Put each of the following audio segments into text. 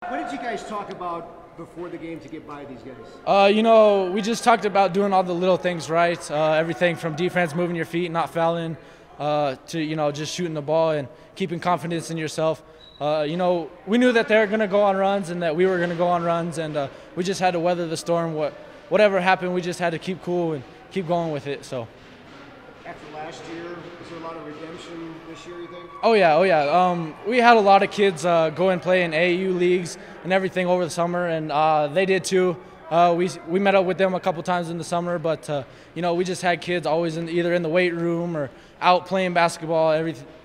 What did you guys talk about before the game to get by these guys? We just talked about doing all the little things right. Everything from defense, moving your feet, not fouling, to just shooting the ball and keeping confidence in yourself. We knew that they were going to go on runs and that we were going to go on runs, and we just had to weather the storm. Whatever happened, we just had to keep cool and keep going with it. So. After last year, is there a lot of redemption this year, you think? Oh yeah. We had a lot of kids go and play in AAU leagues and everything over the summer, and they did too. We met up with them a couple times in the summer, but we just had kids always either in the weight room or out playing basketball.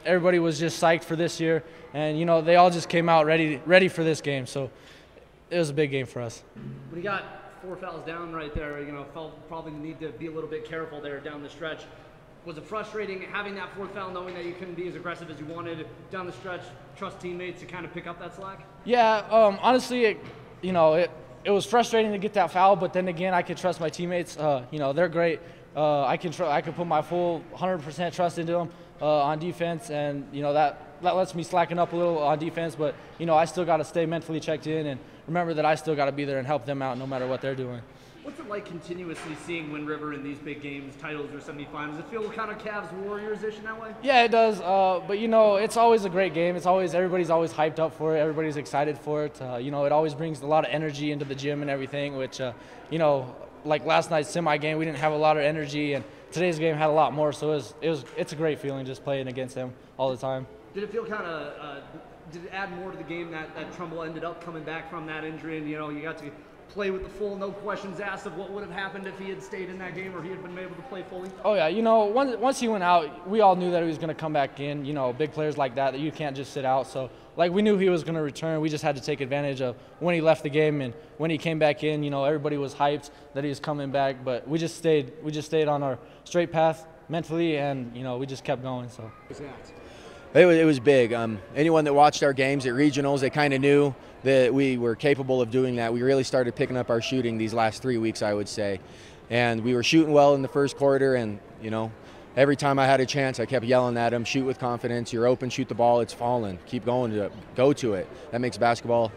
Everybody was just psyched for this year, and they all just came out ready for this game. So it was a big game for us. When you got 4 fouls down right there, felt probably the need to be a little bit careful there down the stretch. Was it frustrating having that 4th foul, knowing that you couldn't be as aggressive as you wanted down the stretch, trust teammates to kind of pick up that slack? Yeah, honestly, it was frustrating to get that foul, but then again, I could trust my teammates. They're great. I can put my full 100% trust into them on defense, and that lets me slacken up a little on defense. But I still got to stay mentally checked in and remember that I still got to be there and help them out no matter what they're doing. What's it like continuously seeing Wind River in these big games, titles or semifinals? Does it feel kind of Cavs Warriors-ish in that way? Yeah, it does. But it's always a great game. Everybody's always hyped up for it. Everybody's excited for it. It always brings a lot of energy into the gym and everything. Which like last night's semi game, we didn't have a lot of energy, and today's game had a lot more. So it's a great feeling just playing against them all the time. Did it feel kind of? Did it add more to the game that Trumbull ended up coming back from that injury, and you got to play with the full, no questions asked of what would have happened if he had stayed in that game or he had been able to play fully? Oh yeah, once he went out, we all knew that he was going to come back in. Big players like that you can't just sit out. So we knew he was going to return. We just had to take advantage of when he left the game, and when he came back in, everybody was hyped that he was coming back. But we just stayed on our straight path mentally, and we just kept going. So. It was big. Anyone that watched our games at regionals, they kind of knew that we were capable of doing that. We really started picking up our shooting these last 3 weeks, I would say. And we were shooting well in the first quarter, and, every time I had a chance, I kept yelling at them, shoot with confidence, you're open, shoot the ball, it's falling, keep going to it, go to it. That makes basketball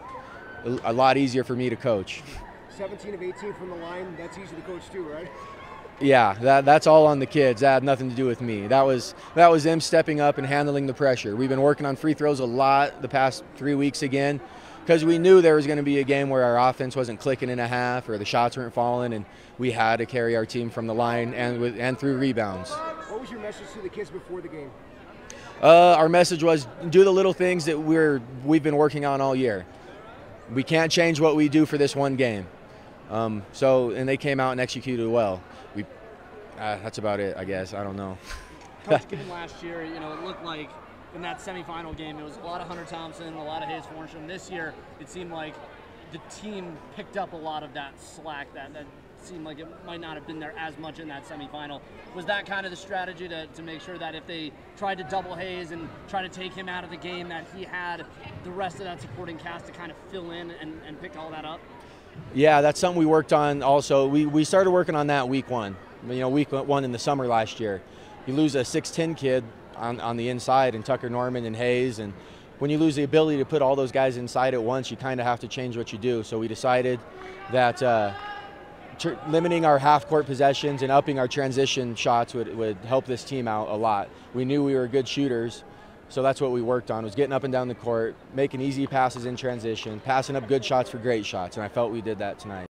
a lot easier for me to coach. 17 of 18 from the line, that's easy to coach too, right? Yeah, that's all on the kids. That had nothing to do with me. That was them stepping up and handling the pressure. We've been working on free throws a lot the past 3 weeks again, because we knew there was going to be a game where our offense wasn't clicking in a half or the shots weren't falling, and we had to carry our team from the line and through rebounds. What was your message to the kids before the game? Our message was do the little things that we've been working on all year. We can't change what we do for this one game. And they came out and executed well. That's about it, I guess. I don't know. Coach, given last year, it looked like in that semifinal game, it was a lot of Hunter Thompson, a lot of Hayes Fornsham. This year, it seemed like the team picked up a lot of that slack that seemed like it might not have been there as much in that semifinal. Was that kind of the strategy to make sure that if they tried to double Hayes and try to take him out of the game, that he had the rest of that supporting cast to kind of fill in and pick all that up? Yeah, that's something we worked on also. We started working on that week one. Week one in the summer last year. You lose a 6'10" kid on the inside, and Tucker Norman and Hayes, and when you lose the ability to put all those guys inside at once, you kind of have to change what you do. So we decided that limiting our half-court possessions and upping our transition shots would help this team out a lot. We knew we were good shooters, so that's what we worked on, was getting up and down the court, making easy passes in transition, passing up good shots for great shots, and I felt we did that tonight.